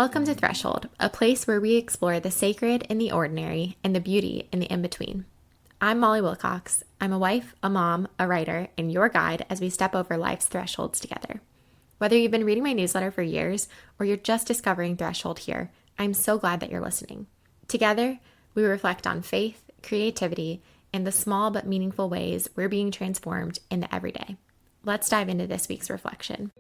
Welcome to Threshold, a place where we explore the sacred in the ordinary and the beauty in the in-between. I'm Molly Wilcox. I'm a wife, a mom, a writer, and your guide as we step over life's thresholds together. Whether you've been reading my newsletter for years or you're just discovering Threshold here, I'm so glad that you're listening. Together, we reflect on faith, creativity, and the small but meaningful ways we're being transformed in the everyday. Let's dive into this week's reflection.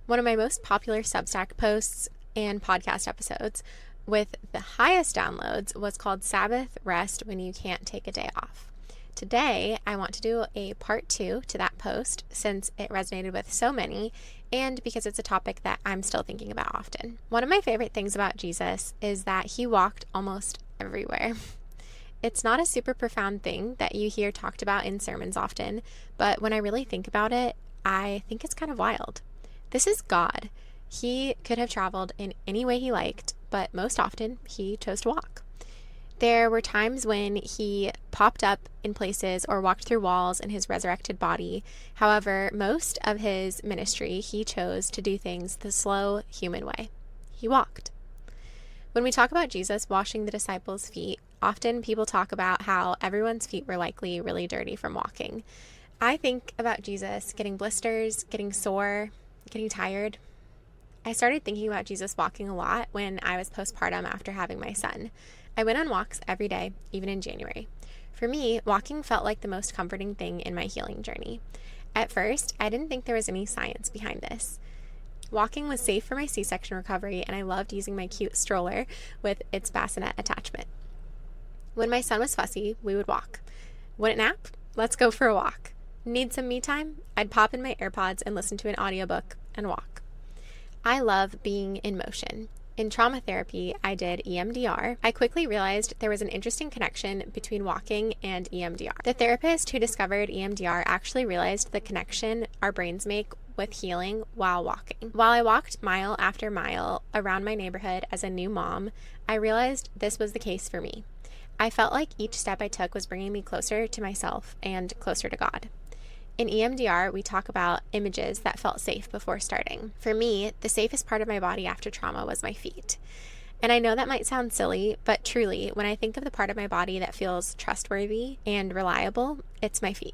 One of my most popular Substack posts and podcast episodes with the highest downloads was called Sabbath, Rest When You Can't Take a Day Off. Today, I want to do a part 2 to that post since it resonated with so many and because it's a topic that I'm still thinking about often. One of my favorite things about Jesus is that he walked almost everywhere. It's not a super profound thing that you hear talked about in sermons often, but when I really think about it, I think it's kind of wild. This is God. He could have traveled in any way he liked, but most often he chose to walk. There were times when he popped up in places or walked through walls in his resurrected body. However, most of his ministry, he chose to do things the slow human way. He walked. When we talk about Jesus washing the disciples' feet, often people talk about how everyone's feet were likely really dirty from walking. I think about Jesus getting blisters, getting sore, getting tired. I started thinking about Jesus walking a lot when I was postpartum after having my son. I went on walks every day, even in January. For me, walking felt like the most comforting thing in my healing journey. At first, I didn't think there was any science behind this. Walking was safe for my C-section recovery, and I loved using my cute stroller with its bassinet attachment. When my son was fussy, we would walk. Wouldn't nap? Let's go for a walk. Need some me time? I'd pop in my AirPods and listen to an audiobook and walk. I love being in motion. In trauma therapy, I did EMDR. I quickly realized there was an interesting connection between walking and EMDR. The therapist who discovered EMDR actually realized the connection our brains make with healing while walking. While I walked mile after mile around my neighborhood as a new mom, I realized this was the case for me. I felt like each step I took was bringing me closer to myself and closer to God. In EMDR, we talk about images that felt safe before starting. For me, the safest part of my body after trauma was my feet. And I know that might sound silly, but truly, when I think of the part of my body that feels trustworthy and reliable, it's my feet.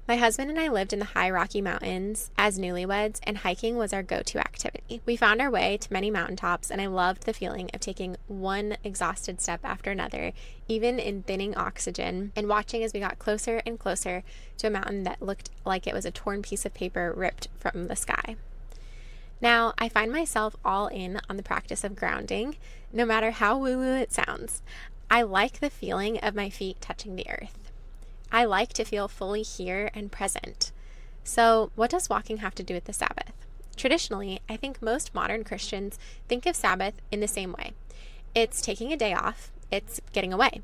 My husband and I lived in the high Rocky Mountains as newlyweds, and hiking was our go-to activity. We found our way to many mountaintops, and I loved the feeling of taking one exhausted step after another, even in thinning oxygen, and watching as we got closer and closer to a mountain that looked like it was a torn piece of paper ripped from the sky. Now, I find myself all in on the practice of grounding, no matter how woo-woo it sounds. I like the feeling of my feet touching the earth. I like to feel fully here and present. So, what does walking have to do with the Sabbath? Traditionally, I think most modern Christians think of Sabbath in the same way. It's taking a day off, it's getting away,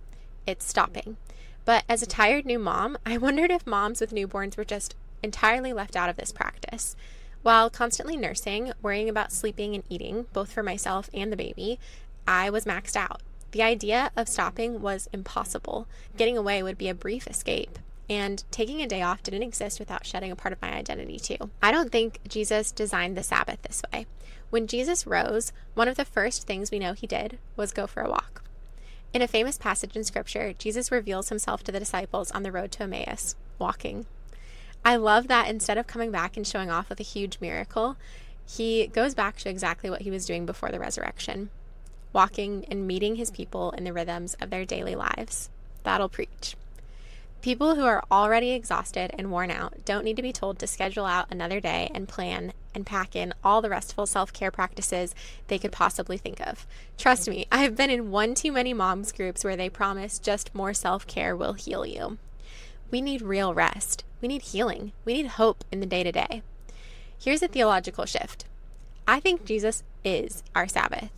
it's stopping. But as a tired new mom, I wondered if moms with newborns were just entirely left out of this practice. While constantly nursing, worrying about sleeping and eating, both for myself and the baby, I was maxed out. The idea of stopping was impossible. Getting away would be a brief escape, and taking a day off didn't exist without shedding a part of my identity too. I don't think Jesus designed the Sabbath this way. When Jesus rose, one of the first things we know he did was go for a walk. In a famous passage in Scripture, Jesus reveals himself to the disciples on the road to Emmaus, walking. I love that instead of coming back and showing off with a huge miracle, he goes back to exactly what he was doing before the resurrection. Walking and meeting his people in the rhythms of their daily lives. That'll preach. People who are already exhausted and worn out don't need to be told to schedule out another day and plan and pack in all the restful self-care practices they could possibly think of. Trust me, I've been in one too many moms groups where they promise just more self-care will heal you. We need real rest. We need healing. We need hope in the day-to-day. Here's a theological shift. I think Jesus is our Sabbath.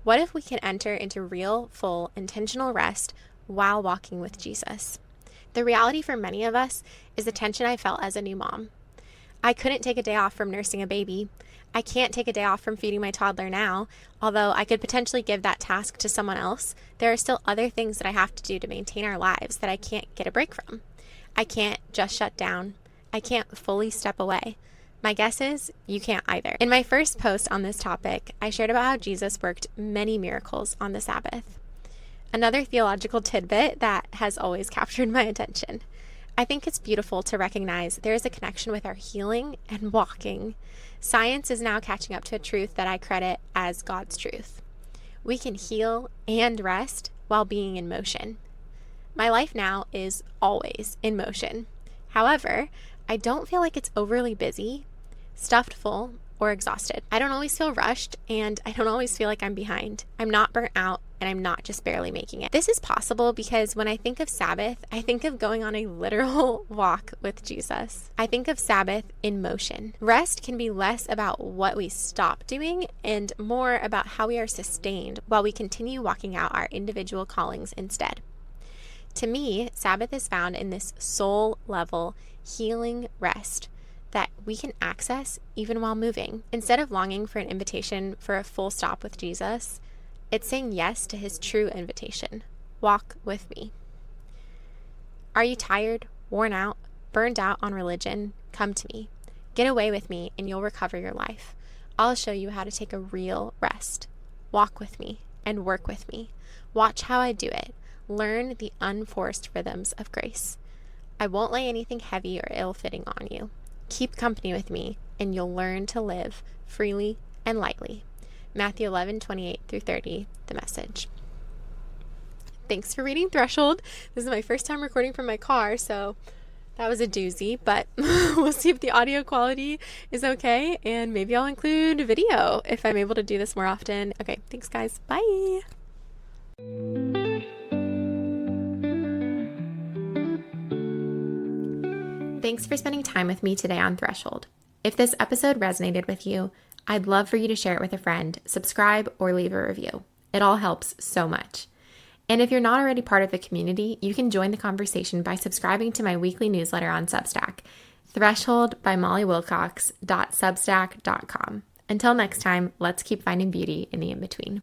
What if we can enter into real, full, intentional rest while walking with Jesus? The reality for many of us is the tension I felt as a new mom. I couldn't take a day off from nursing a baby. I can't take a day off from feeding my toddler now. Although I could potentially give that task to someone else, there are still other things that I have to do to maintain our lives that I can't get a break from. I can't just shut down. I can't fully step away. My guess is you can't either. In my first post on this topic, I shared about how Jesus worked many miracles on the Sabbath. Another theological tidbit that has always captured my attention. I think it's beautiful to recognize there is a connection with our healing and walking. Science is now catching up to a truth that I credit as God's truth. We can heal and rest while being in motion. My life now is always in motion. However, I don't feel like it's overly busy, stuffed full, or exhausted. I don't always feel rushed, and I don't always feel like I'm behind. I'm not burnt out, and I'm not just barely making it. This is possible because when I think of Sabbath, I think of going on a literal walk with Jesus. I think of Sabbath in motion. Rest can be less about what we stop doing and more about how we are sustained while we continue walking out our individual callings instead. To me, Sabbath is found in this soul level healing rest that we can access even while moving. Instead of longing for an invitation for a full stop with Jesus, it's saying yes to his true invitation. Walk with me. Are you tired, worn out, burned out on religion? Come to me. Get away with me and you'll recover your life. I'll show you how to take a real rest. Walk with me and work with me. Watch how I do it. Learn the unforced rhythms of grace. I won't lay anything heavy or ill-fitting on you. Keep company with me, and you'll learn to live freely and lightly. Matthew 11:28-30, the Message. Thanks for reading Threshold. This is my first time recording from my car, so that was a doozy, but we'll see if the audio quality is okay, and maybe I'll include video if I'm able to do this more often. Okay, thanks guys. Bye. Thanks for spending time with me today on Threshold. If this episode resonated with you, I'd love for you to share it with a friend, subscribe, or leave a review. It all helps so much. And if you're not already part of the community, you can join the conversation by subscribing to my weekly newsletter on Substack, Threshold by mollywilcox.substack.com. Until next time, let's keep finding beauty in the in-between.